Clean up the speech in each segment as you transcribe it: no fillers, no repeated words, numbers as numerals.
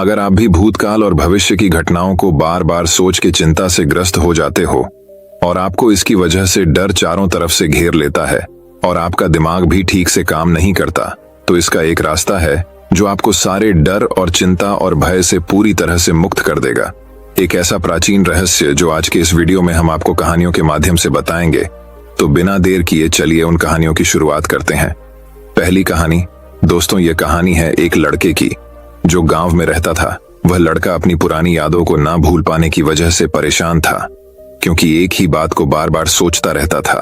अगर आप भी भूतकाल और भविष्य की घटनाओं को बार बार सोच के चिंता से ग्रस्त हो जाते हो और आपको इसकी वजह से डर चारों तरफ से घेर लेता है और आपका दिमाग भी ठीक से काम नहीं करता, तो इसका एक रास्ता है जो आपको सारे डर और चिंता और भय से पूरी तरह से मुक्त कर देगा। एक ऐसा प्राचीन रहस्य जो आज के इस वीडियो में हम आपको कहानियों के माध्यम से बताएंगे। तो बिना देर किए चलिए उन कहानियों की शुरुआत करते हैं। पहली कहानी दोस्तों, ये कहानी है एक लड़के की जो गांव में रहता था। वह लड़का अपनी पुरानी यादों को ना भूल पाने की वजह से परेशान था, क्योंकि एक ही बात को बार बार सोचता रहता था।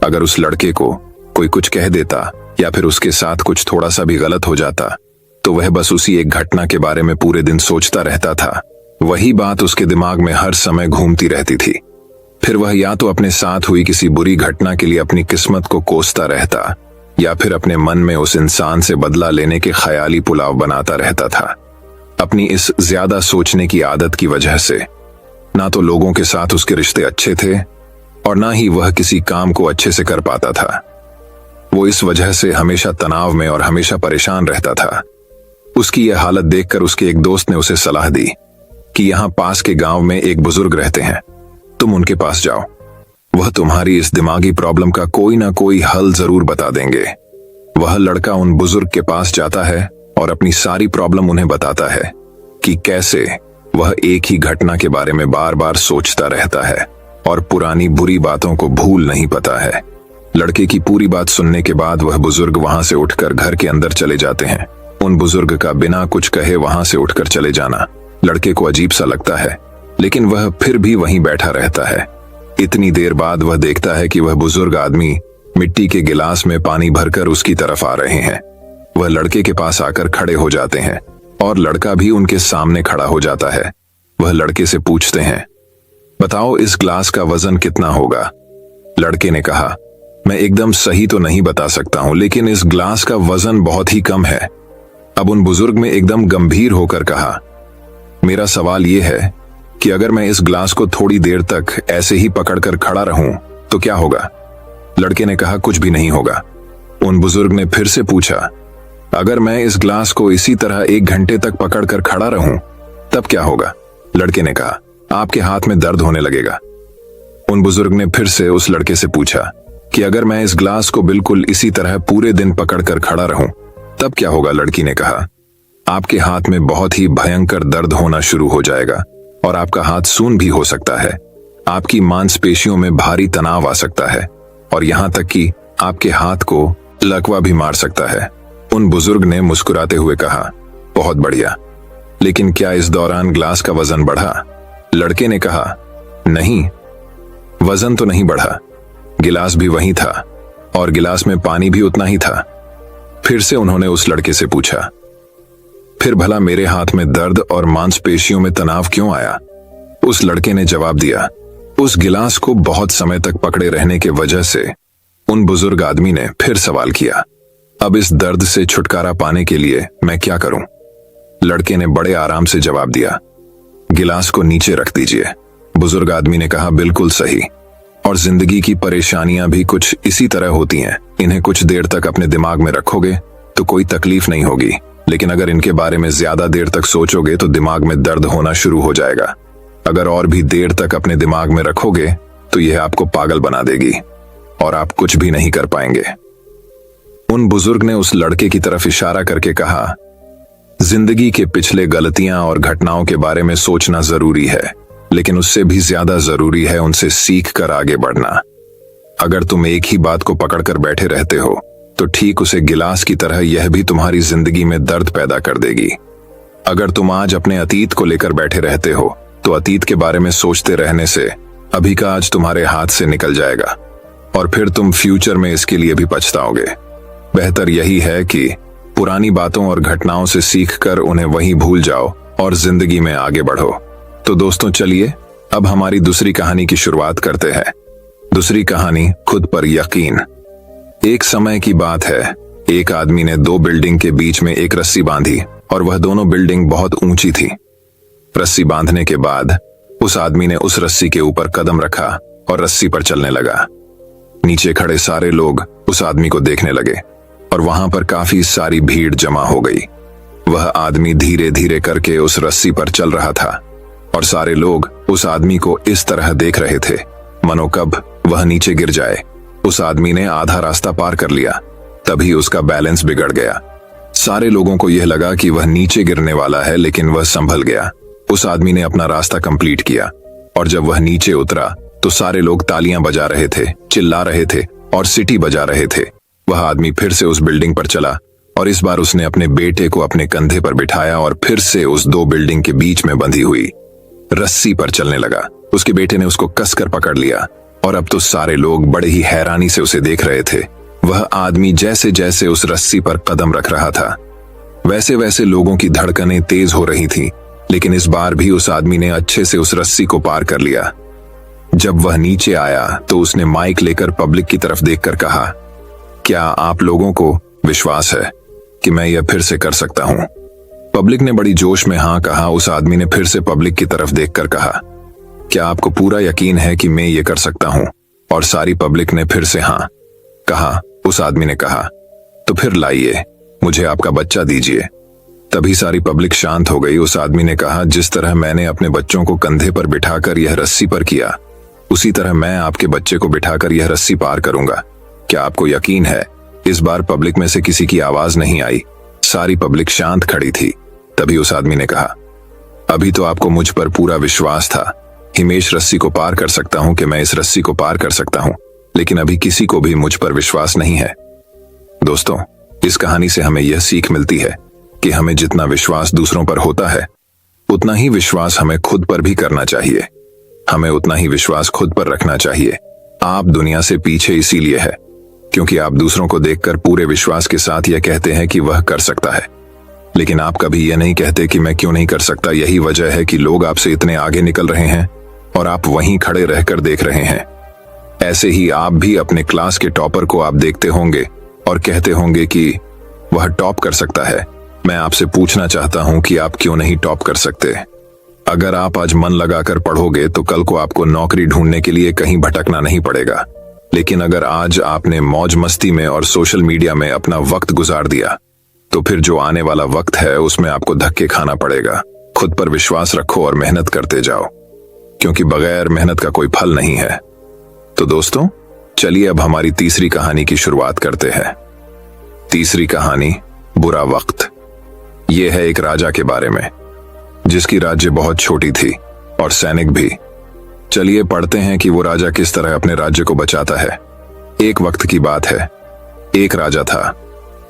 अगर उस लड़के को कोई कुछ कह देता या फिर उसके साथ कुछ थोड़ा सा भी गलत हो जाता तो वह बस उसी एक घटना के बारे में पूरे दिन सोचता रहता था। वही बात उसके दिमाग में हर समय घूमती रहती थी। फिर वह या तो अपने साथ हुई किसी बुरी घटना के लिए अपनी किस्मत को कोसता रहता या फिर अपने मन में उस इंसान से बदला लेने के ख्याली पुलाव बनाता रहता था। अपनी इस ज्यादा सोचने की आदत की वजह से ना तो लोगों के साथ उसके रिश्ते अच्छे थे और ना ही वह किसी काम को अच्छे से कर पाता था। वो इस वजह से हमेशा तनाव में और हमेशा परेशान रहता था। उसकी यह हालत देखकर उसके एक दोस्त ने उसे सलाह दी कि यहाँ पास के गांव में एक बुजुर्ग रहते हैं, तुम उनके पास जाओ, वह तुम्हारी इस दिमागी प्रॉब्लम का कोई ना कोई हल जरूर बता देंगे। वह लड़का उन बुजुर्ग के पास जाता है और अपनी सारी प्रॉब्लम उन्हें बताता है कि कैसे वह एक ही घटना के बारे में बार बार सोचता रहता है और पुरानी बुरी बातों को भूल नहीं पाता है। लड़के की पूरी बात सुनने के बाद वह बुजुर्ग वहां से उठकर घर के अंदर चले जाते हैं। उन बुजुर्ग का बिना कुछ कहे वहां से उठकर चले जाना लड़के को अजीब सा लगता है, लेकिन वह फिर भी वहीं बैठा रहता है। इतनी देर बाद वह देखता है कि वह बुजुर्ग आदमी मिट्टी के गिलास में पानी भरकर उसकी तरफ आ रहे हैं। वह लड़के के पास आकर खड़े हो जाते हैं और लड़का भी उनके सामने खड़ा हो जाता है। वह लड़के से पूछते हैं, बताओ इस ग्लास का वजन कितना होगा? लड़के ने कहा, मैं एकदम सही तो नहीं बता सकता हूं, लेकिन इस ग्लास का वजन बहुत ही कम है। अब उन बुजुर्ग ने एकदम गंभीर होकर कहा, मेरा सवाल यह है कि अगर मैं इस ग्लास को थोड़ी देर तक ऐसे ही पकड़कर खड़ा रहूं तो क्या होगा? लड़के ने कहा, कुछ भी नहीं होगा। उन बुजुर्ग ने फिर से पूछा, अगर मैं इस ग्लास को इसी तरह 1 घंटे तक पकड़कर खड़ा रहूं तब क्या होगा? लड़के ने कहा, आपके हाथ में दर्द होने लगेगा। उन बुजुर्ग ने फिर से उस लड़के से पूछा कि अगर मैं इस ग्लास को बिल्कुल इसी तरह पूरे दिन पकड़कर खड़ा रहूं तब क्या होगा? लड़की ने कहा, आपके हाथ में बहुत ही भयंकर दर्द होना शुरू हो जाएगा और आपका हाथ सून भी हो सकता है। आपकी मांसपेशियों में भारी तनाव आ सकता है और यहां तक कि आपके हाथ को लकवा भी मार सकता है। उन बुजुर्ग ने मुस्कुराते हुए कहा, बहुत बढ़िया, लेकिन क्या इस दौरान ग्लास का वजन बढ़ा? लड़के ने कहा, नहीं, वजन तो नहीं बढ़ा, गिलास भी वही था और गिलास में पानी भी उतना ही था। फिर से उन्होंने उस लड़के से पूछा, फिर भला मेरे हाथ में दर्द और मांसपेशियों में तनाव क्यों आया? उस लड़के ने जवाब दिया, उस गिलास को बहुत समय तक पकड़े रहने के वजह से। उन बुजुर्ग आदमी ने फिर सवाल किया, अब इस दर्द से छुटकारा पाने के लिए मैं क्या करूं? लड़के ने बड़े आराम से जवाब दिया, गिलास को नीचे रख दीजिए। बुजुर्ग आदमी ने कहा, बिल्कुल सही, और जिंदगी की परेशानियां भी कुछ इसी तरह होती हैं। इन्हें कुछ देर तक अपने दिमाग में रखोगे तो कोई तकलीफ नहीं होगी, लेकिन अगर इनके बारे में ज्यादा देर तक सोचोगे तो दिमाग में दर्द होना शुरू हो जाएगा। अगर और भी देर तक अपने दिमाग में रखोगे तो यह आपको पागल बना देगी और आप कुछ भी नहीं कर पाएंगे। उन बुजुर्ग ने उस लड़के की तरफ इशारा करके कहा, जिंदगी के पिछले गलतियां और घटनाओं के बारे में सोचना जरूरी है, लेकिन उससे भी ज्यादा जरूरी है उनसे सीख कर आगे बढ़ना। अगर तुम एक ही बात को पकड़कर बैठे रहते हो तो ठीक उसे गिलास की तरह यह भी तुम्हारी जिंदगी में दर्द पैदा कर देगी। अगर तुम आज अपने अतीत को लेकर बैठे रहते हो तो अतीत के बारे में सोचते रहने से अभी का आज तुम्हारे हाथ से निकल जाएगा और फिर तुम फ्यूचर में इसके लिए भी पछताओगे। बेहतर यही है कि पुरानी बातों और घटनाओं से सीखकर उन्हें वहीं भूल जाओ और जिंदगी में आगे बढ़ो। तो दोस्तों चलिए अब हमारी दूसरी कहानी की शुरुआत करते हैं। दूसरी कहानी, खुद पर यकीन। एक समय की बात है, एक आदमी ने 2 बिल्डिंग के बीच में एक रस्सी बांधी और वह दोनों बिल्डिंग बहुत ऊंची थी। रस्सी बांधने के बाद उस आदमी ने उस रस्सी के ऊपर कदम रखा और रस्सी पर चलने लगा। नीचे खड़े सारे लोग उस आदमी को देखने लगे और वहां पर काफी सारी भीड़ जमा हो गई। वह आदमी धीरे धीरे करके उस रस्सी पर चल रहा था और सारे लोग उस आदमी को इस तरह देख रहे थे मानो कब वह नीचे गिर जाए। उस आदमी ने आधा रास्ता पार कर लिया, तभी उसका बैलेंस बिगड़ गया। सारे लोगों को यह लगा कि वह नीचे गिरने वाला है, लेकिन वह संभल गया। उस आदमी ने अपना रास्ता कंप्लीट किया और जब वह नीचे उतरा तो सारे लोग तालियां बजा रहे थे, चिल्ला रहे थे और सीटी बजा रहे थे। वह आदमी फिर से उस बिल्डिंग पर चला और इस बार उसने अपने बेटे को अपने कंधे पर बिठाया और फिर से उस दो बिल्डिंग के बीच में बंधी हुई रस्सी पर चलने लगा। उसके बेटे ने उसको कसकर पकड़ लिया और अब तो सारे लोग बड़े ही हैरानी से उसे देख रहे थे। वह आदमी जैसे जैसे उस रस्सी पर कदम रख रहा था, वैसे वैसे लोगों की धड़कनें तेज हो रही थी, लेकिन इस बार भी उस आदमी ने अच्छे से उस रस्सी को पार कर लिया। जब वह नीचे आया तो उसने माइक लेकर पब्लिक की तरफ देखकर कहा, क्या आप लोगों को विश्वास है कि मैं यह फिर से कर सकता हूं? पब्लिक ने बड़ी जोश में हाँ कहा। उस आदमी ने फिर से पब्लिक की तरफ देखकर कहा, क्या आपको पूरा यकीन है कि मैं ये कर सकता हूं? और सारी पब्लिक ने फिर से हाँ कहा। उस आदमी ने कहा, तो फिर लाइए, मुझे आपका बच्चा दीजिए। तभी सारी पब्लिक शांत हो गई। उस आदमी ने कहा, जिस तरह मैंने अपने बच्चों को कंधे पर बिठाकर यह रस्सी पर किया, उसी तरह मैं आपके बच्चे को बिठाकर यह रस्सी पार करूंगा। क्या आपको यकीन है? इस बार पब्लिक में से किसी की आवाज नहीं आई। सारी पब्लिक शांत खड़ी थी। तभी उस आदमी ने कहा, अभी तो आपको मुझ पर पूरा विश्वास था। हिमेश रस्सी को पार कर सकता हूं कि मैं इस रस्सी को पार कर सकता हूं, लेकिन अभी किसी को भी मुझ पर विश्वास नहीं है। दोस्तों, इस कहानी से हमें यह सीख मिलती है कि हमें जितना विश्वास दूसरों पर होता है, उतना ही विश्वास हमें खुद पर भी करना चाहिए। हमें उतना ही विश्वास खुद पर रखना चाहिए। आप दुनिया से पीछे इसीलिए है क्योंकि आप दूसरों को देखकर पूरे विश्वास के साथ यह कहते हैं कि वह कर सकता है, लेकिन आप कभी यह नहीं कहते कि मैं क्यों नहीं कर सकता। यही वजह है कि लोग आपसे इतने आगे निकल रहे हैं और आप वहीं खड़े रहकर देख रहे हैं। ऐसे ही आप भी अपने क्लास के टॉपर को आप देखते होंगे और कहते होंगे कि वह टॉप कर सकता है। मैं आपसे पूछना चाहता हूं कि आप क्यों नहीं टॉप कर सकते? अगर आप आज मन लगाकर पढ़ोगे तो कल को आपको नौकरी ढूंढने के लिए कहीं भटकना नहीं पड़ेगा। लेकिन अगर आज आपने मौज मस्ती में और सोशल मीडिया में अपना वक्त गुजार दिया, तो फिर जो आने वाला वक्त है उसमें आपको धक्के खाना पड़ेगा। खुद पर विश्वास रखो और मेहनत करते जाओ, क्योंकि बगैर मेहनत का कोई फल नहीं है। तो दोस्तों, चलिए अब हमारी तीसरी कहानी की शुरुआत करते हैं। तीसरी कहानी, बुरा वक्त। यह है एक राजा के बारे में जिसकी राज्य बहुत छोटी थी और सैनिक भी। चलिए पढ़ते हैं कि वो राजा किस तरह अपने राज्य को बचाता है। एक वक्त की बात है, एक राजा था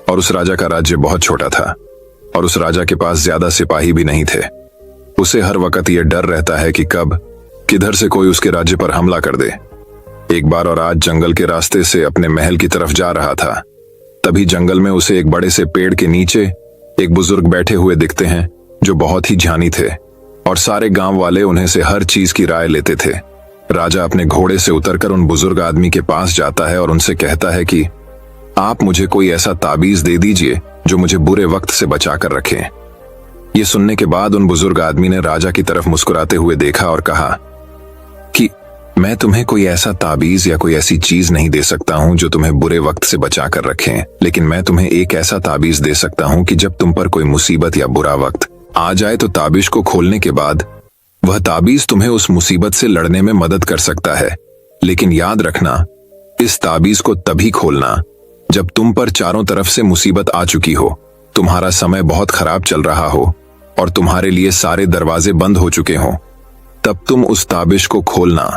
और उस राजा का राज्य बहुत छोटा था और उस राजा के पास ज्यादा सिपाही भी नहीं थे। उसे हर वक्त यह डर रहता है कि कब किधर से कोई उसके राज्य पर हमला कर दे। एक बार और आज जंगल के रास्ते से अपने महल की तरफ जा रहा था। तभी जंगल में उसे एक बड़े से पेड़ के नीचे एक बुजुर्ग बैठे हुए दिखते हैं जो बहुत ही ज्ञानी थे और सारे गांव वाले उन्हें से हर चीज की राय लेते थे। राजा अपने घोड़े से उतरकर उन बुजुर्ग आदमी के पास जाता है और उनसे कहता है कि आप मुझे कोई ऐसा ताबीज दे दीजिए जो मुझे बुरे वक्त से बचा कर रखे। ये सुनने के बाद उन बुजुर्ग आदमी ने राजा की तरफ मुस्कुराते हुए देखा और कहा कि मैं तुम्हें कोई ऐसा ताबीज या कोई ऐसी चीज नहीं दे सकता हूं जो तुम्हें बुरे वक्त से बचा कर रखे, लेकिन मैं तुम्हें एक ऐसा ताबीज दे सकता हूं कि जब तुम पर कोई मुसीबत या बुरा वक्त आ जाए तो ताबीज को खोलने के बाद वह ताबीज तुम्हें उस मुसीबत से लड़ने में मदद कर सकता है। लेकिन याद रखना, इस ताबीज को तभी खोलना जब तुम पर चारों तरफ से मुसीबत आ चुकी हो, तुम्हारा समय बहुत खराब चल रहा हो और तुम्हारे लिए सारे दरवाजे बंद हो चुके हों। तब तुम उस ताबीज को खोलना,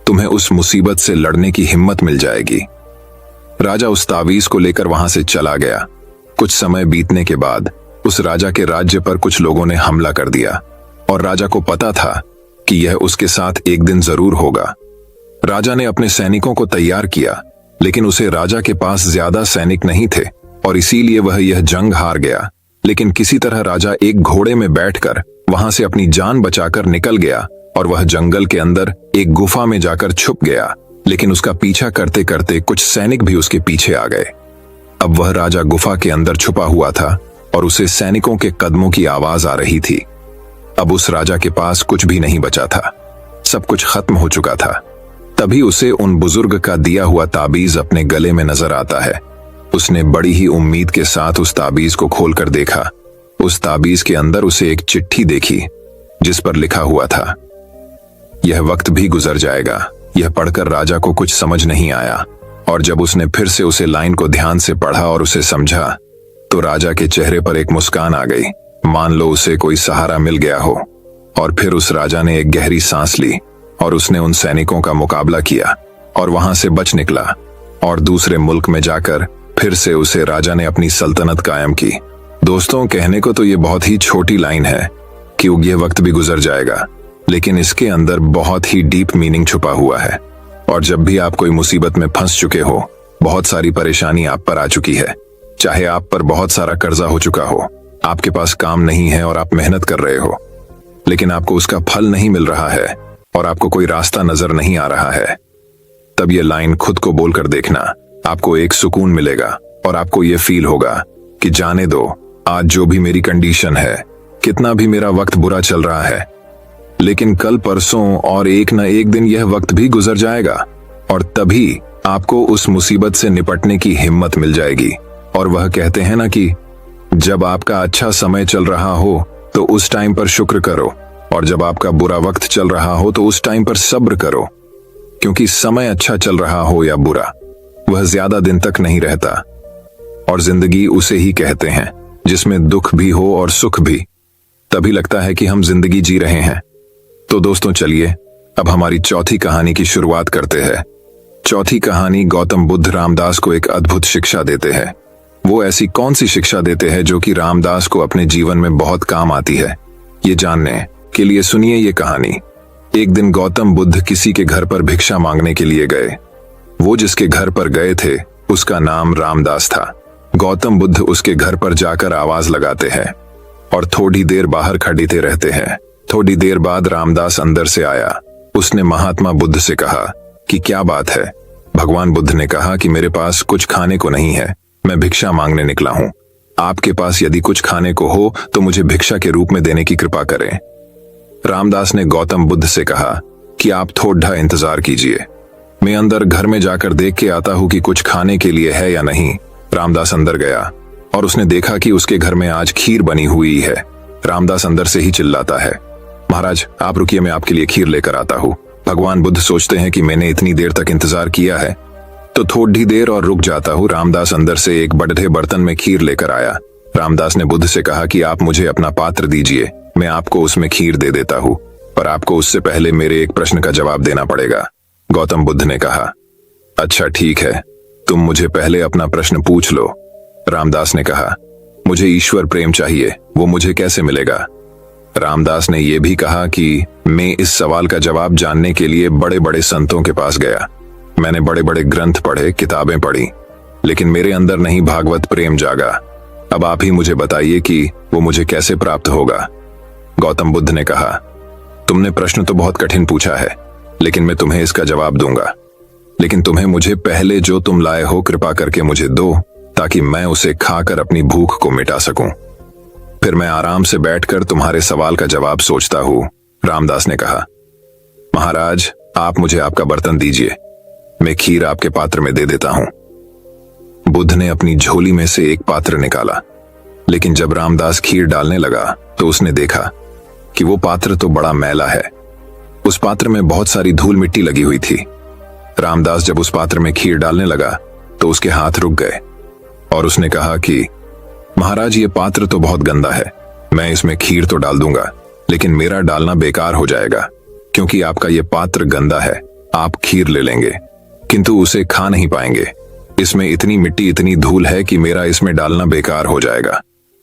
तुम्हें उस मुसीबत से लड़ने की हिम्मत मिल जाएगी। राजा उस ताबीज को लेकर वहां से चला गया। कुछ समय बीतने के बाद उस राजा के राज्य पर कुछ लोगों ने हमला कर दिया और राजा को पता था कि यह उसके साथ एक दिन जरूर होगा। राजा ने अपने सैनिकों को तैयार किया, लेकिन उसे राजा के पास ज्यादा सैनिक नहीं थे और इसीलिए वह यह जंग हार गया। लेकिन किसी तरह राजा एक घोड़े में बैठकर वहां से अपनी जान बचाकर निकल गया और वह जंगल के अंदर एक गुफा में जाकर छुप गया। लेकिन उसका पीछा करते करते कुछ सैनिक भी उसके पीछे आ गए। अब वह राजा गुफा के अंदर छुपा हुआ था और उसे सैनिकों के कदमों की आवाज आ रही थी। अब उस राजा के पास कुछ भी नहीं बचा था, सब कुछ खत्म हो चुका था। तभी उसे उन बुजुर्ग का दिया हुआ ताबीज अपने गले में नजर आता है। उसने बड़ी ही उम्मीद के साथ उस ताबीज को खोलकर देखा उस ताबीज के अंदर उसे एक चिट्ठी देखी जिस पर लिखा हुआ था, यह वक्त भी गुजर जाएगा। यह पढ़कर राजा को कुछ समझ नहीं आया, और जब उसने फिर से उसे लाइन को ध्यान से पढ़ा और उसे समझा तो राजा के चेहरे पर एक मुस्कान आ गई, मान लो उसे कोई सहारा मिल गया हो। और फिर उस राजा ने एक गहरी सांस ली और उसने उन सैनिकों का मुकाबला किया और वहां से बच निकला, और दूसरे मुल्क में जाकर फिर से उसे राजा ने अपनी सल्तनत कायम की। दोस्तों, कहने को तो ये बहुत ही छोटी लाइन है कि यह वक्त भी गुजर जाएगा, लेकिन इसके अंदर बहुत ही डीप मीनिंग छुपा हुआ है। और जब भी आप कोई मुसीबत में फंस चुके हो, बहुत सारी परेशानी आप पर आ चुकी है, चाहे आप पर बहुत सारा कर्जा हो चुका हो, आपके पास काम नहीं है और आप मेहनत कर रहे हो, लेकिन आपको उसका फल नहीं मिल रहा है और आपको कोई रास्ता नजर नहीं आ रहा है, तब ये लाइन खुद को बोलकर देखना, आपको एक सुकून मिलेगा और आपको ये फील होगा कि जाने दो, आज जो भी मेरी कंडीशन है, कितना भी मेरा वक्त बुरा चल रहा है, लेकिन कल परसों और एक न एक दिन यह वक्त भी गुजर जाएगा और तभी आपको उस मुसीबत से निपटने की हिम्मत मिल जाएगी। और वह कहते हैं ना कि जब आपका अच्छा समय चल रहा हो तो उस टाइम पर शुक्र करो, और जब आपका बुरा वक्त चल रहा हो तो उस टाइम पर सब्र करो, क्योंकि समय अच्छा चल रहा हो या बुरा, वह ज्यादा दिन तक नहीं रहता। और जिंदगी उसे ही कहते हैं जिसमें दुख भी हो और सुख भी, तभी लगता है कि हम जिंदगी जी रहे हैं। तो दोस्तों, चलिए अब हमारी चौथी कहानी की शुरुआत करते हैं। चौथी कहानी गौतम बुद्ध रामदास को एक अद्भुत शिक्षा देते हैं। वो ऐसी कौन सी शिक्षा देते हैं जो कि रामदास को अपने जीवन में बहुत काम आती है, ये जानने के लिए सुनिए ये कहानी। एक दिन गौतम बुद्ध किसी के घर पर भिक्षा मांगने के लिए गए। वो जिसके घर पर गए थे उसका नाम रामदास था। गौतम बुद्ध उसके घर पर जाकर आवाज लगाते हैं और थोड़ी देर बाहर खड़ीते रहते हैं। थोड़ी देर बाद रामदास अंदर से आया। उसने महात्मा बुद्ध से कहा कि क्या बात है। भगवान बुद्ध ने कहा कि मेरे पास कुछ खाने को नहीं है, मैं भिक्षा मांगने निकला हूं। आपके पास यदि कुछ खाने को हो तो मुझे भिक्षा के रूप में देने की कृपा करें। रामदास ने गौतम बुद्ध से कहा कि आप थोड़ा इंतजार कीजिए, मैं अंदर घर में जाकर देख के आता हूं कि कुछ खाने के लिए है या नहीं। रामदास अंदर गया और उसने देखा कि उसके घर में आज खीर बनी हुई है। रामदास अंदर से ही चिल्लाता है, महाराज आप रुकिए, मैं आपके लिए खीर लेकर आता हूँ। भगवान बुद्ध सोचते हैं कि मैंने इतनी देर तक इंतजार किया है तो थोड़ी देर और रुक जाता हूँ। रामदास अंदर से एक बड़े बर्तन में खीर लेकर आया। रामदास ने बुद्ध से कहा कि आप मुझे अपना पात्र दीजिए, मैं आपको उसमें खीर दे देता हूँ, पर आपको उससे पहले मेरे एक प्रश्न का जवाब देना पड़ेगा। गौतम बुद्ध ने कहा, अच्छा ठीक है, तुम मुझे पहले अपना प्रश्न पूछ लो। रामदास ने कहा, मुझे ईश्वर प्रेम चाहिए, वो मुझे कैसे मिलेगा। रामदास ने यह भी कहा कि मैं इस सवाल का जवाब जानने के लिए बड़े बड़े संतों के पास गया, मैंने बड़े बड़े ग्रंथ पढ़े, किताबें पढ़ी, लेकिन मेरे अंदर नहीं भागवत प्रेम जागा। अब आप ही मुझे बताइए कि वो मुझे कैसे प्राप्त होगा। गौतम बुद्ध ने कहा, तुमने प्रश्न तो बहुत कठिन पूछा है, लेकिन मैं तुम्हें इसका जवाब दूंगा, लेकिन तुम्हें मुझे पहले जो तुम लाए हो कृपा करके मुझे दो, ताकि मैं उसे खाकर अपनी भूख को मिटा सकूं। फिर मैं आराम से बैठकर तुम्हारे सवाल का जवाब सोचता हूं। रामदास ने कहा, महाराज आप मुझे आपका बर्तन दीजिए, मैं खीर आपके पात्र में दे देता हूं। बुद्ध ने अपनी झोली में से एक पात्र निकाला, लेकिन जब रामदास खीर डालने लगा तो उसने देखा कि वो पात्र तो बड़ा मैला है। उस पात्र में बहुत सारी धूल मिट्टी लगी हुई थी। रामदास जब उस पात्र में खीर डालने लगा तो उसके हाथ रुक गए और उसने कहा कि महाराज ये पात्र तो बहुत गंदा है, मैं इसमें खीर तो डाल दूंगा, लेकिन मेरा डालना बेकार हो जाएगा, क्योंकि आपका ये पात्र गंदा है। आप खीर ले लेंगे किंतु उसे खा नहीं पाएंगे, इसमें इतनी मिट्टी इतनी धूल है कि मेरा इसमें डालना बेकार हो जाएगा।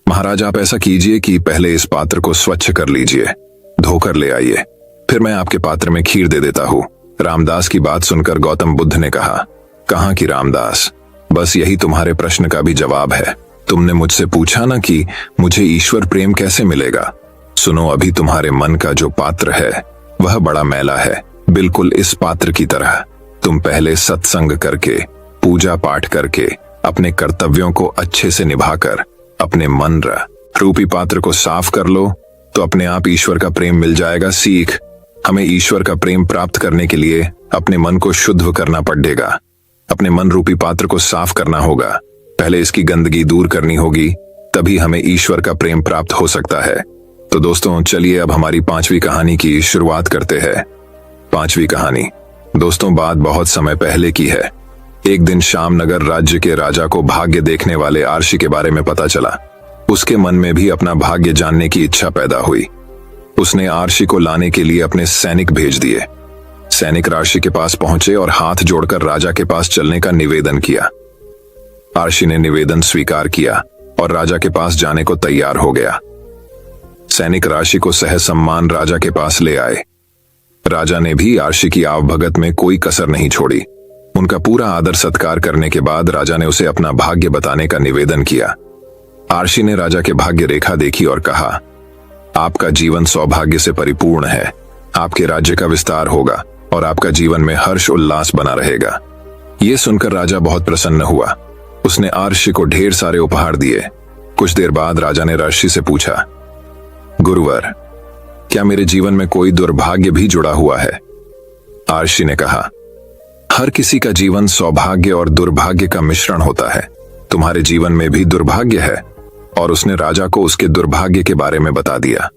महाराज आप ऐसा कीजिए कि पहले इस पात्र को स्वच्छ कर लीजिए, धोकर ले आइए, फिर मैं आपके पात्र में खीर दे देता हूँ। रामदास की बात सुनकर गौतम बुद्ध ने कहा, कहाँ की रामदास, बस यही तुम्हारे प्रश्न का भी जवाब है। तुमने मुझसे पूछा ना कि मुझे ईश्वर प्रेम कैसे मिलेगा। सुनो, अभी तुम्हारे मन का जो पात्र है वह बड़ा मैला है, बिल्कुल इस पात्र की तरह। तुम पहले सत्संग करके, पूजा पाठ करके, अपने कर्तव्यों को अच्छे से निभाकर अपने मन रूपी पात्र को साफ कर लो, तो अपने आप ईश्वर का प्रेम मिल जाएगा। सीख, हमें ईश्वर का प्रेम प्राप्त करने के लिए अपने मन को शुद्ध करना पड़ेगा, अपने मन रूपी पात्र को साफ करना होगा। पहले इसकी गंदगी दूर करनी होगी, तभी हमें ईश्वर का प्रेम प्राप्त हो सकता है। तो दोस्तों चलिए अब हमारी 5वीं कहानी की शुरुआत करते हैं। 5वीं कहानी दोस्तों बात बहुत समय पहले की है। एक दिन शामनगर राज्य के राजा को भाग्य देखने वाले आर्षि के बारे में पता चला। उसके मन में भी अपना भाग्य जानने की इच्छा पैदा हुई। उसने आर्षि को लाने के लिए अपने सैनिक भेज दिए। सैनिक आर्षि के पास पहुंचे और हाथ जोड़कर राजा के पास चलने का निवेदन किया। आर्षि ने निवेदन स्वीकार किया और राजा के पास जाने को तैयार हो गया। सैनिक आर्षि को सहसम्मान राजा के पास ले आए। राजा ने भी आर्षि की आवभगत में कोई कसर नहीं छोड़ी। उनका पूरा आदर सत्कार करने के बाद राजा ने उसे अपना भाग्य बताने का निवेदन किया। आर्षि ने राजा के भाग्य रेखा देखी और कहा, आपका जीवन सौभाग्य से परिपूर्ण है। आपके राज्य का विस्तार होगा और आपका जीवन में हर्ष उल्लास बना रहेगा। ये सुनकर राजा बहुत प्रसन्न हुआ। उसने आर्षि को ढेर सारे उपहार दिए। कुछ देर बाद राजा ने आर्षि से पूछा, गुरुवर, क्या मेरे जीवन में कोई दुर्भाग्य भी जुड़ा हुआ है? आर्षि ने कहा, हर किसी का जीवन सौभाग्य और दुर्भाग्य का मिश्रण होता है। तुम्हारे जीवन में भी दुर्भाग्य है। और उसने राजा को उसके दुर्भाग्य के बारे में बता दिया।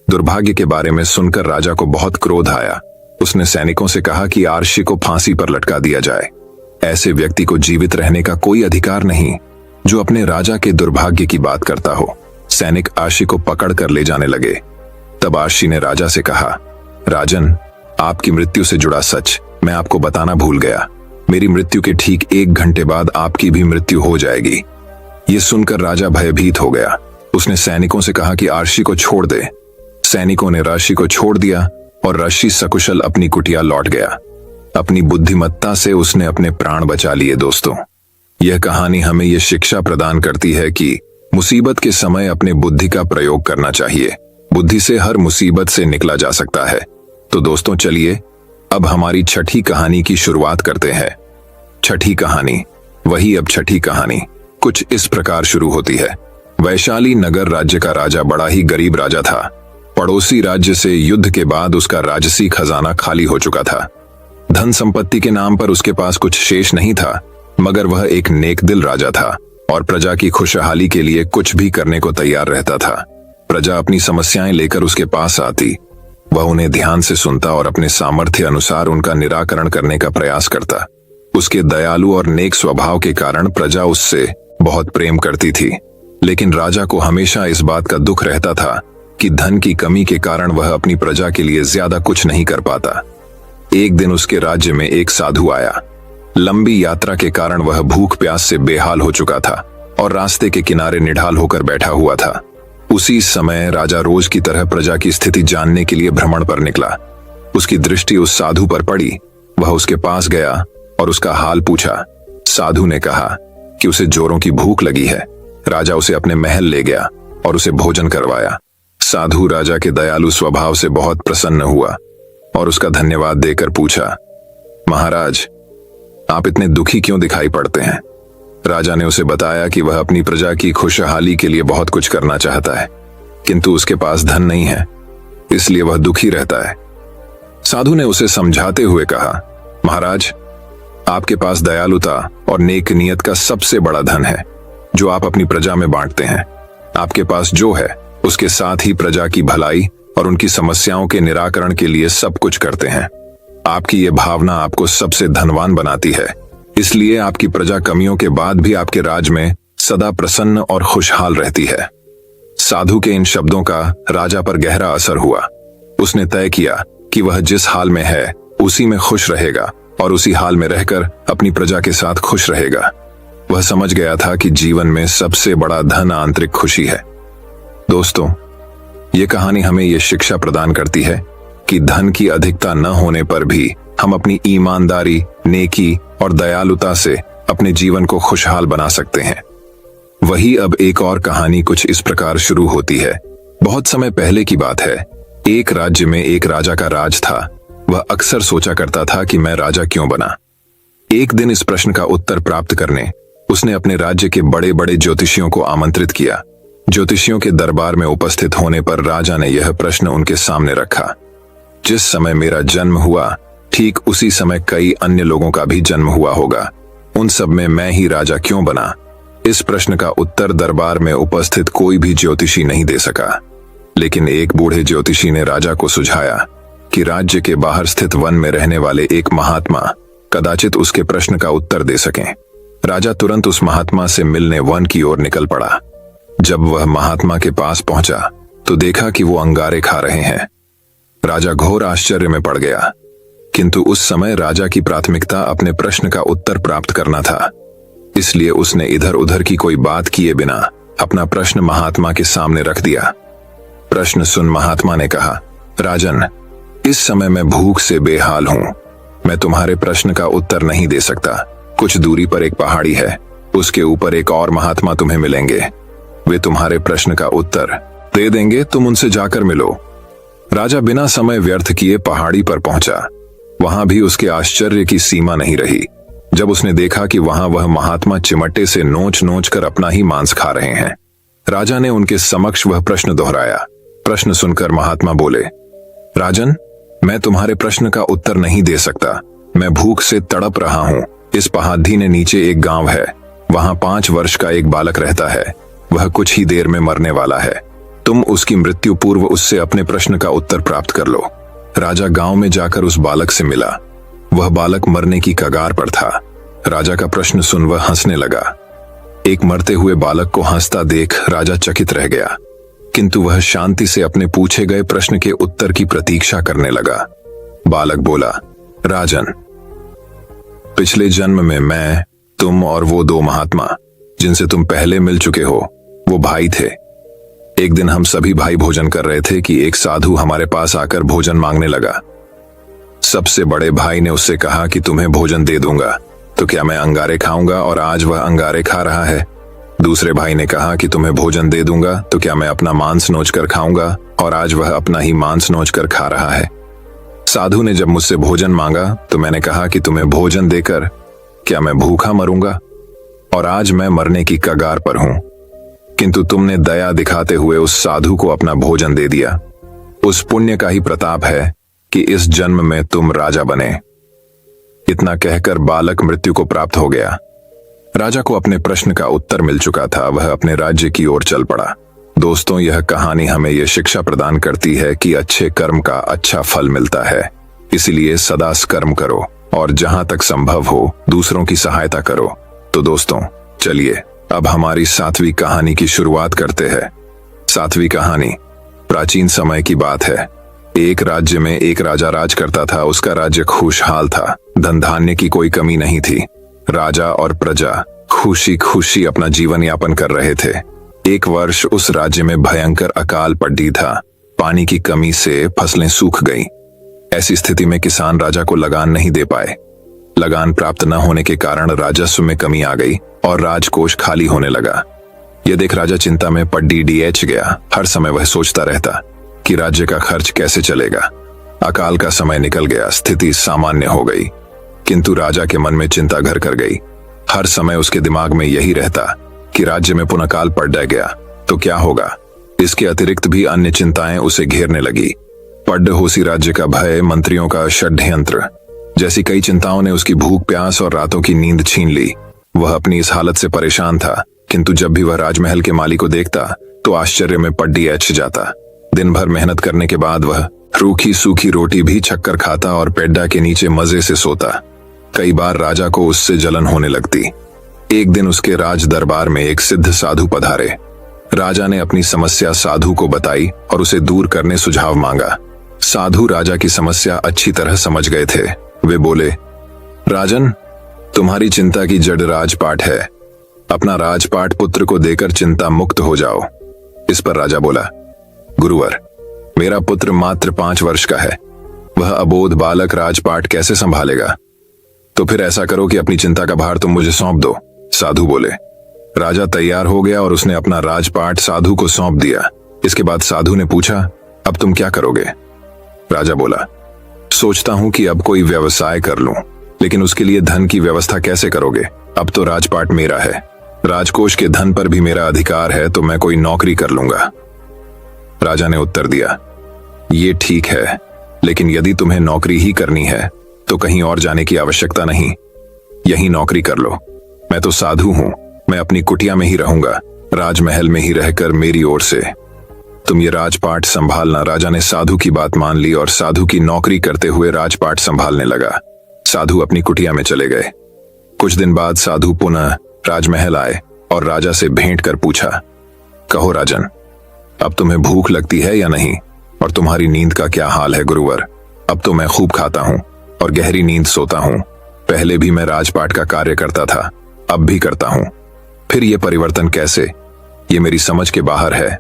दुर्भाग्य के बारे में सुनकर राजा को बहुत क्रोध आया। उसने सैनिकों से कहा कि आर्षि को फांसी पर लटका दिया जाए। ऐसे व्यक्ति को जीवित रहने का कोई अधिकार नहीं जो अपने राजा के दुर्भाग्य की बात करता हो। सैनिक आर्षि को पकड़ कर ले जाने लगे। तब आर्षि ने राजा से कहा, राजन, आपकी मृत्यु से जुड़ा सच मैं आपको बताना भूल गया। मेरी मृत्यु के ठीक 1 घंटे बाद आपकी भी मृत्यु हो जाएगी। ये सुनकर राजा भयभीत हो गया। उसने सैनिकों से कहा कि आर्षि को छोड़ दे। सैनिकों ने आर्षि को छोड़ दिया और आर्षि सकुशल अपनी कुटिया लौट गया। अपनी बुद्धिमत्ता से उसने अपने प्राण बचा लिए। दोस्तों, यह कहानी हमें यह शिक्षा प्रदान करती है कि मुसीबत के समय अपने बुद्धि का प्रयोग करना चाहिए। बुद्धि से हर मुसीबत से निकला जा सकता है। तो दोस्तों चलिए अब हमारी 6ठी कहानी की शुरुआत करते हैं। 6ठी कहानी अब 6ठी कहानी कुछ इस प्रकार शुरू होती है। वैशाली नगर राज्य का राजा बड़ा ही गरीब राजा था। पड़ोसी राज्य से युद्ध के बाद उसका राजसी खजाना खाली हो चुका था। धन संपत्ति के नाम पर उसके पास कुछ शेष नहीं था, मगर वह एक नेक दिल राजा था और प्रजा की खुशहाली के लिए कुछ भी करने को तैयार रहता था। प्रजा अपनी समस्याएं लेकर उसके पास आती। वह उन्हें ध्यान से सुनता और अपने सामर्थ्य अनुसार उनका निराकरण करने का प्रयास करता। उसके दयालु और नेक स्वभाव के कारण प्रजा उससे बहुत प्रेम करती थी। लेकिन राजा को हमेशा इस बात का दुख रहता था कि धन की कमी के कारण वह अपनी प्रजा के लिए ज्यादा कुछ नहीं कर पाता। एक दिन उसके राज्य में एक साधु आया। लंबी यात्रा के कारण वह भूख प्यास से बेहाल हो चुका था और रास्ते के किनारे निढाल होकर बैठा हुआ था। उसी समय राजा रोज की तरह प्रजा की स्थिति जानने के लिए भ्रमण पर निकला। उसकी दृष्टि उस साधु पर पड़ी। वह उसके पास गया और उसका हाल पूछा। साधु ने कहा कि उसे जोरों की भूख लगी है। राजा उसे अपने महल ले गया और उसे भोजन करवाया। साधु राजा के दयालु स्वभाव से बहुत प्रसन्न हुआ और उसका धन्यवाद देकर पूछा, महाराज, आप इतने दुखी क्यों दिखाई पड़ते हैं? राजा ने उसे बताया कि वह अपनी प्रजा की खुशहाली के लिए बहुत कुछ करना चाहता है, किंतु उसके पास धन नहीं है, इसलिए वह दुखी रहता है। साधु ने उसे समझाते हुए कहा, महाराज, आपके पास दयालुता और नेक नियत का सबसे बड़ा धन है जो आप अपनी प्रजा में बांटते हैं। आपके पास जो है उसके साथ ही प्रजा की भलाई और उनकी समस्याओं के निराकरण के लिए सब कुछ करते हैं। आपकी ये भावना आपको सबसे धनवान बनाती है, इसलिए आपकी प्रजा कमियों के बाद भी आपके राज में सदा प्रसन्न और खुशहाल रहती है। साधु के इन शब्दों का राजा पर गहरा असर हुआ। उसने तय किया कि वह जिस हाल में है उसी में खुश रहेगा और उसी हाल में रहकर अपनी प्रजा के साथ खुश रहेगा। वह समझ गया था कि जीवन में सबसे बड़ा धन आंतरिक खुशी है। दोस्तों, ये कहानी हमें यह शिक्षा प्रदान करती है कि धन की अधिकता न होने पर भी हम अपनी ईमानदारी, नेकी और दयालुता से अपने जीवन को खुशहाल बना सकते हैं। वही अब एक और कहानी कुछ इस प्रकार शुरू होती है। बहुत समय पहले की बात है। एक राज्य में एक राजा का राज था। वह अक्सर सोचा करता था कि मैं राजा क्यों बना। एक दिन इस प्रश्न का उत्तर प्राप्त करने उसने अपने राज्य के बड़े बड़े ज्योतिषियों को आमंत्रित किया। ज्योतिषियों के दरबार में उपस्थित होने पर राजा ने यह प्रश्न उनके सामने रखा, जिस समय मेरा जन्म हुआ ठीक उसी समय कई अन्य लोगों का भी जन्म हुआ होगा। उन सब में मैं ही राजा क्यों बना? इस प्रश्न का उत्तर दरबार में उपस्थित कोई भी ज्योतिषी नहीं दे सका, लेकिन एक बूढ़े ज्योतिषी ने राजा को सुझाया कि राज्य के बाहर स्थित वन में रहने वाले एक महात्मा कदाचित उसके प्रश्न का उत्तर दे सकें। राजा तुरंत उस महात्मा से मिलने वन की ओर निकल पड़ा। जब वह महात्मा के पास पहुंचा तो देखा कि वो अंगारे खा रहे हैं। राजा घोर आश्चर्य में पड़ गया, किंतु उस समय राजा की प्राथमिकता अपने प्रश्न का उत्तर प्राप्त करना था, इसलिए उसने इधर उधर की कोई बात किए बिना अपना प्रश्न महात्मा के सामने रख दिया। प्रश्न सुन महात्मा ने कहा, राजन, इस समय मैं भूख से बेहाल हूं। मैं तुम्हारे प्रश्न का उत्तर नहीं दे सकता। कुछ दूरी पर एक पहाड़ी है, उसके ऊपर एक और महात्मा तुम्हें मिलेंगे। वे तुम्हारे प्रश्न का उत्तर दे देंगे, तुम उनसे जाकर मिलो। राजा बिना समय व्यर्थ किए पहाड़ी पर पहुंचा। वहां भी उसके आश्चर्य की सीमा नहीं रही जब उसने देखा कि वहां वह महात्मा चिमटे से नोच नोच कर अपना ही मांस खा रहे हैं। राजा ने उनके समक्ष वह प्रश्न दोहराया। प्रश्न सुनकर महात्मा बोले, राजन, मैं तुम्हारे प्रश्न का उत्तर नहीं दे सकता। मैं भूख से तड़प रहा हूं। इस पहाड़ी ने नीचे एक गांव है, वहां 5 वर्ष का एक बालक रहता है। वह कुछ ही देर में मरने वाला है। तुम उसकी मृत्यु पूर्व उससे अपने प्रश्न का उत्तर प्राप्त कर लो। राजा गांव में जाकर उस बालक से मिला। वह बालक मरने की कगार पर था। राजा का प्रश्न सुन वह हंसने लगा। एक मरते हुए बालक को हंसता देख राजा चकित रह गया, किंतु वह शांति से अपने पूछे गए प्रश्न के उत्तर की प्रतीक्षा करने लगा। बालक बोला, राजन, पिछले जन्म में मैं, तुम और वो 2 महात्मा जिनसे तुम पहले मिल चुके हो, वो भाई थे। एक दिन हम सभी भाई भोजन कर रहे थे कि एक साधु हमारे पास आकर भोजन मांगने लगा। सबसे बड़े भाई ने उससे कहा कि तुम्हें भोजन दे दूंगा, तो क्या मैं अंगारे खाऊंगा, और आज वह अंगारे खा रहा है। दूसरे भाई ने कहा कि तुम्हें भोजन दे दूंगा, तो क्या मैं अपना मांस नोचकर खाऊंगा, और आज वह अपना ही मांस नोचकर खा रहा है। साधु ने जब मुझसे भोजन मांगा तो मैंने कहा कि तुम्हें भोजन देकर क्या मैं भूखा मरूंगा, और आज मैं मरने की कगार पर हूं, किंतु तुमने दया दिखाते हुए उस साधु को अपना भोजन दे दिया। उस पुण्य का ही प्रताप है कि इस जन्म में तुम राजा बने। इतना कहकर बालक मृत्यु को प्राप्त हो गया। राजा को अपने प्रश्न का उत्तर मिल चुका था। वह अपने राज्य की ओर चल पड़ा। दोस्तों, यह कहानी हमें यह शिक्षा प्रदान करती है कि अच्छे कर्म का अच्छा फल मिलता है। इसलिए सदा कर्म करो और जहां तक संभव हो दूसरों की सहायता करो। तो दोस्तों, चलिए अब हमारी 7वीं कहानी की शुरुआत करते हैं। 7वीं कहानी प्राचीन समय की बात है। एक राज्य में एक राजा राज करता था। उसका राज्य खुशहाल था। धन धान्य की कोई कमी नहीं थी। राजा और प्रजा खुशी खुशी अपना जीवन यापन कर रहे थे। एक वर्ष उस राज्य में भयंकर अकाल पड़ी था। पानी की कमी से फसलें सूख गईं। ऐसी स्थिति में किसान राजा को लगान नहीं दे पाए। लगान प्राप्त न होने के कारण राजस्व में कमी आ गई और राजकोष खाली होने लगा। यह देख राजा चिंता में पड़ीडीएच गया। हर समय वह सोचता रहता कि राज्य का खर्च कैसे चलेगा। अकाल का समय निकल गया। स्थिति सामान्य हो गई, किंतु राजा के मन में चिंता घर कर गई। हर समय उसके दिमाग में यही रहता कि राज्य में पुनः काल पड़ गया तो क्या होगा। इसके अतिरिक्त भी अन्य चिंताएं उसे घेरने लगी। पड्डहोसी राज्य का भय, मंत्रियों का षड्यंत्र जैसी कई चिंताओं ने उसकी भूख प्यास और रातों की नींद छीन ली। वह अपनी इस हालत से परेशान था, किंतु जब भी वह राजमहल के माली को देखता तो आश्चर्य में पड़ीएच जाता। दिन भर मेहनत करने के बाद वह रूखी सूखी रोटी भी छक्कर खाता और पेड्डा के नीचे मजे से सोता। कई बार राजा को उससे जलन होने लगती। एक दिन उसके राज दरबार में एक सिद्ध साधु पधारे। राजा ने अपनी समस्या साधु को बताई और उसे दूर करने सुझाव मांगा। साधु राजा की समस्या अच्छी तरह समझ गए थे। वे बोले, राजन, तुम्हारी चिंता की जड़ राजपाट है। अपना राजपाट पुत्र को देकर चिंता मुक्त हो जाओ। इस पर राजा बोला, गुरुवर, मेरा पुत्र मात्र 5 वर्ष का है। वह अबोध बालक राजपाट कैसे संभालेगा? तो फिर ऐसा करो कि अपनी चिंता का भार तुम मुझे सौंप दो। साधु बोले। राजा तैयार हो गया और उसने अपना राजपाट साधु को सौंप दिया। इसके बाद साधु ने पूछा, अब तुम क्या करोगे? राजा बोला, सोचता हूं कि अब कोई व्यवसाय कर लूं, लेकिन उसके लिए धन की व्यवस्था कैसे करोगे? अब तो राजपाट मेरा है, राजकोष के धन पर भी मेरा अधिकार है, तो मैं कोई नौकरी कर लूंगा। राजा ने उत्तर दिया, ये ठीक है, लेकिन यदि तुम्हें नौकरी ही करनी है तो कहीं और जाने की आवश्यकता नहीं। यही नौकरी कर लो। मैं तो साधु हूं, मैं अपनी कुटिया में ही रहूंगा, राजमहल में ही रहकर मेरी ओर से तुम ये राजपाट संभालना। राजा ने साधु की बात मान ली और साधु की नौकरी करते हुए राजपाट संभालने लगा। साधु अपनी कुटिया में चले गए। कुछ दिन बाद साधु पुनः राजमहल आए और राजा से भेंट कर पूछा, कहो राजन, अब तुम्हें भूख लगती है या नहीं, और तुम्हारी नींद का क्या हाल है गुरुवर? अब तो मैं खूब खाता हूं और गहरी नींद सोता हूं। पहले भी मैं राजपाट का कार्य करता था, अब भी करता हूं। फिर ये परिवर्तन कैसे? ये मेरी समझ के बाहर है।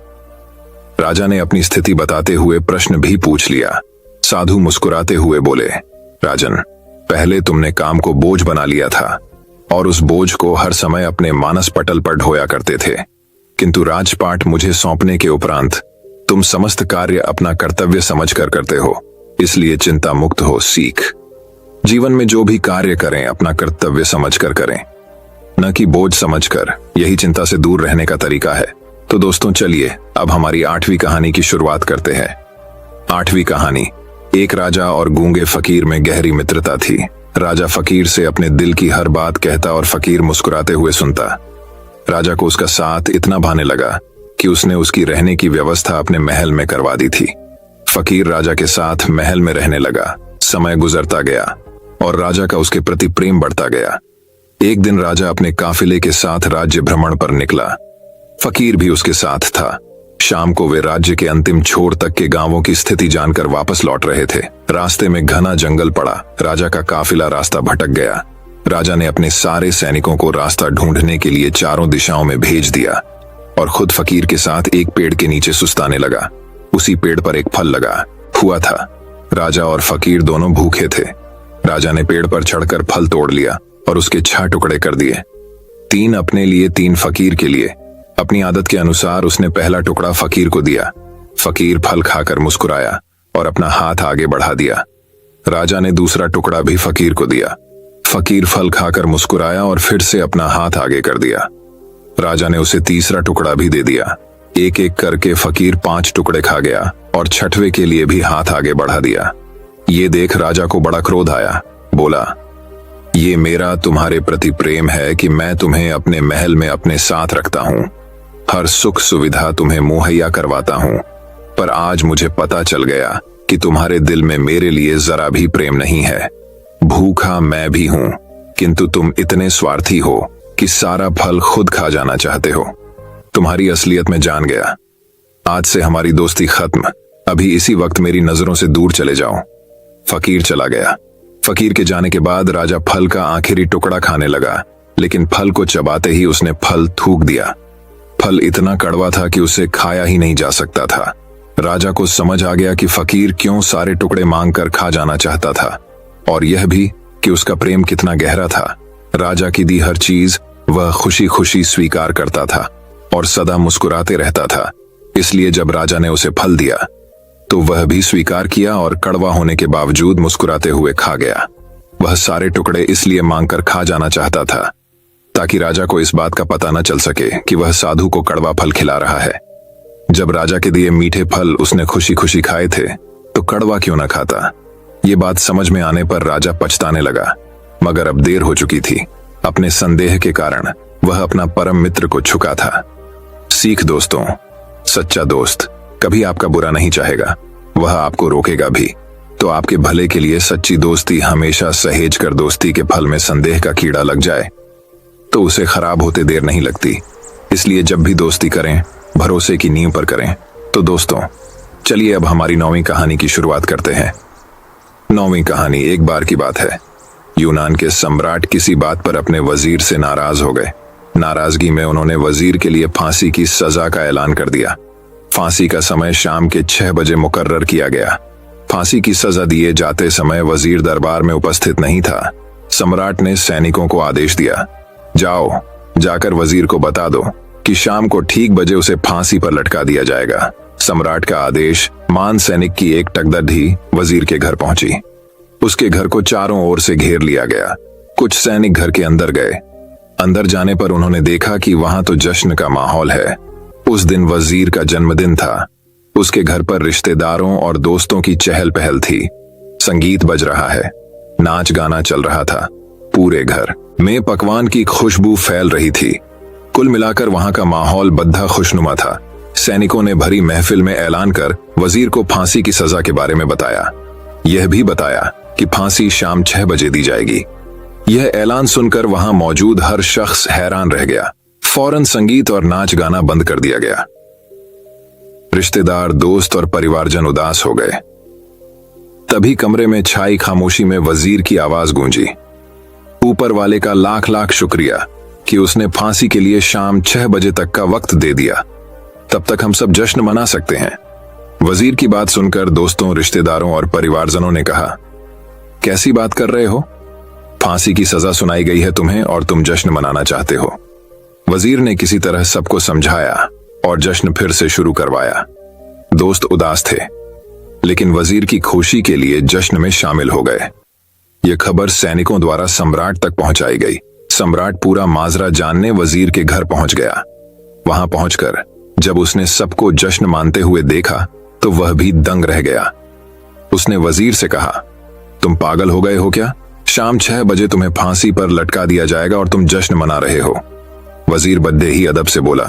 राजा ने अपनी स्थिति बताते हुए प्रश्न भी पूछ लिया। साधु मुस्कुराते हुए बोले, राजन, पहले तुमने काम को बोझ बना लिया था और उस बोझ को हर समय अपने मानस पटल पर ढोया करते थे, किंतु राजपाट मुझे सौंपने के उपरांत तुम समस्त कार्य अपना कर्तव्य समझकर करते हो, इसलिए चिंता मुक्त हो। सीख, जीवन में जो भी कार्य करें अपना कर्तव्य समझकर करें, न कि बोझ समझकर। यही चिंता से दूर रहने का तरीका है। तो दोस्तों चलिए अब हमारी 8वीं कहानी की शुरुआत करते हैं। 8वीं कहानी, एक राजा और गूंगे फकीर में गहरी मित्रता थी। राजा फकीर से अपने दिल की हर बात कहता और फकीर मुस्कुराते हुए सुनता। राजा को उसका साथ इतना भाने लगा कि उसने उसकी रहने की व्यवस्था अपने महल में करवा दी थी। फकीर राजा के साथ महल में रहने लगा। समय गुजरता गया और राजा का उसके प्रति प्रेम बढ़ता गया। एक दिन राजा अपने काफिले के साथ राज्य भ्रमण पर निकला। फकीर भी उसके साथ था। शाम को वे राज्य के अंतिम छोर तक के गांवों की स्थिति जानकर वापस लौट रहे थे। रास्ते में घना जंगल पड़ा। राजा का काफिला रास्ता भटक गया। राजा ने अपने सारे सैनिकों को रास्ता ढूंढने के लिए चारों दिशाओं में भेज दिया और खुद फकीर के साथ एक पेड़ के नीचे सुस्ताने लगा। उसी पेड़ पर एक फल लगा हुआ था। राजा और फकीर दोनों भूखे थे। राजा ने पेड़ पर चढ़कर फल तोड़ लिया और उसके 6 टुकड़े कर दिए, 3 अपने लिए, 3 फकीर के लिए। अपनी आदत के अनुसार उसने पहला टुकड़ा फकीर को दिया। फकीर फल खाकर मुस्कुराया और अपना हाथ आगे बढ़ा दिया। राजा ने दूसरा टुकड़ा भी फकीर को दिया। फकीर फल खाकर मुस्कुराया और फिर से अपना हाथ आगे कर दिया। राजा ने उसे तीसरा टुकड़ा भी दे दिया। एक एक करके फकीर 5 टुकड़े खा गया और 6वें के लिए भी हाथ आगे बढ़ा दिया। ये देख राजा को बड़ा क्रोध आया। बोला, ये मेरा तुम्हारे प्रति प्रेम है कि मैं तुम्हें अपने महल में अपने साथ रखता हूं, हर सुख सुविधा तुम्हें मुहैया करवाता हूं, पर आज मुझे पता चल गया कि तुम्हारे दिल में मेरे लिए जरा भी प्रेम नहीं है। भूखा मैं भी हूं, किंतु तुम इतने स्वार्थी हो कि सारा फल खुद खा जाना चाहते हो। तुम्हारी असलियत में जान गया। आज से हमारी दोस्ती खत्म। अभी इसी वक्त मेरी नजरों से दूर चले जाओ। फकीर चला गया। फकीर के जाने के बाद राजा फल का आखिरी टुकड़ा खाने लगा, लेकिन फल को चबाते ही उसने फल थूक दिया। फल इतना कड़वा था कि उसे खाया ही नहीं जा सकता था। राजा को समझ आ गया कि फकीर क्यों सारे टुकड़े मांगकर खा जाना चाहता था, और यह भी कि उसका प्रेम कितना गहरा था। राजा की दी हर चीज वह खुशी खुशी स्वीकार करता था और सदा मुस्कुराते रहता था। इसलिए जब राजा ने उसे फल दिया तो वह भी स्वीकार किया और कड़वा होने के बावजूद मुस्कुराते हुए खा गया। वह सारे टुकड़े इसलिए मांगकर खा जाना चाहता था ताकि राजा को इस बात का पता न चल सके कि वह साधु को कड़वा फल खिला रहा है। जब राजा के दिए मीठे फल उसने खुशी खुशी खाए थे तो कड़वा क्यों न खाता। ये बात समझ में आने पर राजा पछताने लगा, मगर अब देर हो चुकी थी। अपने संदेह के कारण वह अपना परम मित्र को छुका था। सीख दोस्तों, सच्चा दोस्त कभी आपका बुरा नहीं चाहेगा, वह आपको रोकेगा भी। तो आपके भले के लिए सच्ची दोस्ती हमेशा सहेज कर दोस्ती के फल में संदेह का कीड़ा लग जाए तो उसे खराब होते देर नहीं लगती। इसलिए जब भी दोस्ती करें भरोसे की नींव पर करें। तो दोस्तों चलिए अब हमारी 9वीं कहानी की शुरुआत करते हैं। 9वीं कहानी, एक बार की बात है। यूनान के सम्राट किसी बात पर अपने वजीर से नाराज हो गए। नाराजगी में उन्होंने वजीर के लिए फांसी की सजा का ऐलान कर दिया। फांसी का समय शाम के 6 बजे मुकर्रर किया गया। फांसी की सजा दिए जाते समय वजीर दरबार में उपस्थित नहीं था। सम्राट ने सैनिकों को आदेश दिया, जाओ जाकर वजीर को बता दो कि शाम को ठीक बजे उसे फांसी पर लटका दिया जाएगा। सम्राट का आदेश मान सैनिक की एक टकदर ही वजीर के घर पहुंची। उसके घर को चारों ओर से घेर लिया गया। कुछ सैनिक घर के अंदर गए। अंदर जाने पर उन्होंने देखा कि वहां तो जश्न का माहौल है। उस दिन वजीर का जन्मदिन था। उसके घर पर रिश्तेदारों और दोस्तों की चहल पहल थी। संगीत बज रहा है, नाच गाना चल रहा था। पूरे घर में पकवान की खुशबू फैल रही थी। कुल मिलाकर वहां का माहौल बद्दा खुशनुमा था। सैनिकों ने भरी महफिल में ऐलान कर वजीर को फांसी की सजा के बारे में बताया। यह भी बताया कि फांसी शाम 6 बजे दी जाएगी। यह ऐलान सुनकर वहां मौजूद हर शख्स हैरान रह गया। फौरन संगीत और नाच गाना बंद कर दिया गया। रिश्तेदार, दोस्त और परिवारजन उदास हो गए। तभी कमरे में छाई खामोशी में वजीर की आवाज गूंजी, ऊपर वाले का लाख लाख शुक्रिया कि उसने फांसी के लिए शाम 6 बजे तक का वक्त दे दिया। तब तक हम सब जश्न मना सकते हैं। वजीर की बात सुनकर दोस्तों, रिश्तेदारों और परिवारजनों ने कहा, कैसी बात कर रहे हो? फांसी की सजा सुनाई गई है तुम्हें और तुम जश्न मनाना चाहते हो। वजीर ने किसी तरह सबको समझाया और जश्न फिर से शुरू करवाया। दोस्त उदास थे, लेकिन वजीर की खुशी के लिए जश्न में शामिल हो गए। यह खबर सैनिकों द्वारा सम्राट तक पहुंचाई गई। सम्राट पूरा माजरा जानने वजीर के घर पहुंच गया। वहां पहुंचकर जब उसने सबको जश्न मानते हुए देखा तो वह भी दंग रह गया। उसने वजीर से कहा, तुम पागल हो गए हो क्या? शाम 6 बजे तुम्हें फांसी पर लटका दिया जाएगा और तुम जश्न मना रहे हो। वजीर बद्देही अदब से बोला,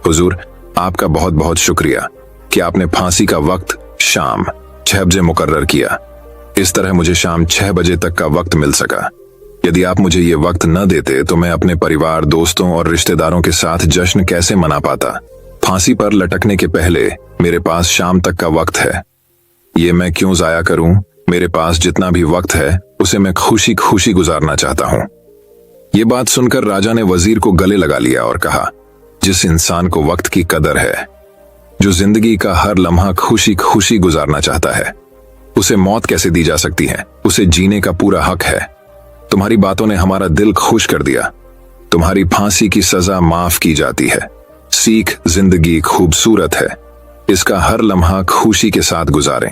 हुजूर, आपका बहुत बहुत शुक्रिया कि आपने फांसी का वक्त शाम 6 बजे मुकर्रर किया। इस तरह मुझे शाम 6 बजे तक का वक्त मिल सका। यदि आप मुझे ये वक्त न देते तो मैं अपने परिवार, दोस्तों और रिश्तेदारों के साथ जश्न कैसे मना पाता। फांसी पर लटकने के पहले मेरे पास शाम तक का वक्त है। ये मैं क्यों जाया करूं? मेरे पास जितना भी वक्त है उसे मैं खुशी खुशी गुजारना चाहता हूं। ये बात सुनकर राजा ने वजीर को गले लगा लिया और कहा, जिस इंसान को वक्त की कदर है, जो जिंदगी का हर लम्हा खुशी खुशी गुजारना चाहता है, उसे मौत कैसे दी जा सकती है? उसे जीने का पूरा हक है। तुम्हारी बातों ने हमारा दिल खुश कर दिया। तुम्हारी फांसी की सजा माफ की जाती है। सीख, जिंदगी खूबसूरत है, इसका हर लम्हा खुशी के साथ गुजारें।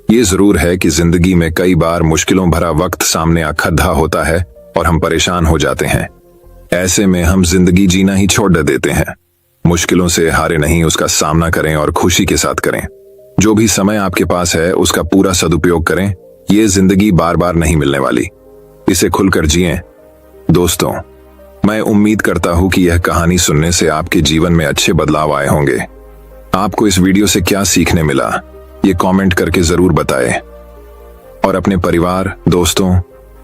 ये जरूर है कि जिंदगी में कई बार मुश्किलों भरा वक्त सामने अखद्धा होता है और हम परेशान हो जाते हैं। ऐसे में हम जिंदगी जीना ही छोड़ देते हैं। मुश्किलों से हारे नहीं, उसका सामना करें और खुशी के साथ करें। जो भी समय आपके पास है उसका पूरा सदुपयोग करें। ये जिंदगी बार बार नहीं मिलने वाली, इसे खुलकर जिएं। दोस्तों, मैं उम्मीद करता हूं कि यह कहानी सुनने से आपके जीवन में अच्छे बदलाव आए होंगे। आपको इस वीडियो से क्या सीखने मिला, ये कमेंट करके जरूर बताएं और अपने परिवार, दोस्तों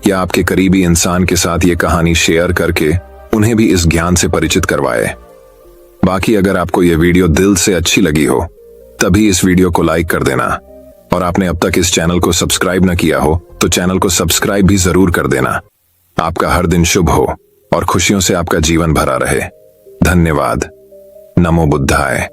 या आपके करीबी इंसान के साथ ये कहानी शेयर करके उन्हें भी इस ज्ञान से परिचित करवाएं। बाकी अगर आपको यह वीडियो दिल से अच्छी लगी हो तभी इस वीडियो को लाइक कर देना और आपने अब तक इस चैनल को सब्सक्राइब न किया हो तो चैनल को सब्सक्राइब भी जरूर कर देना। आपका हर दिन शुभ हो और खुशियों से आपका जीवन भरा रहे। धन्यवाद। नमो बुद्धाय।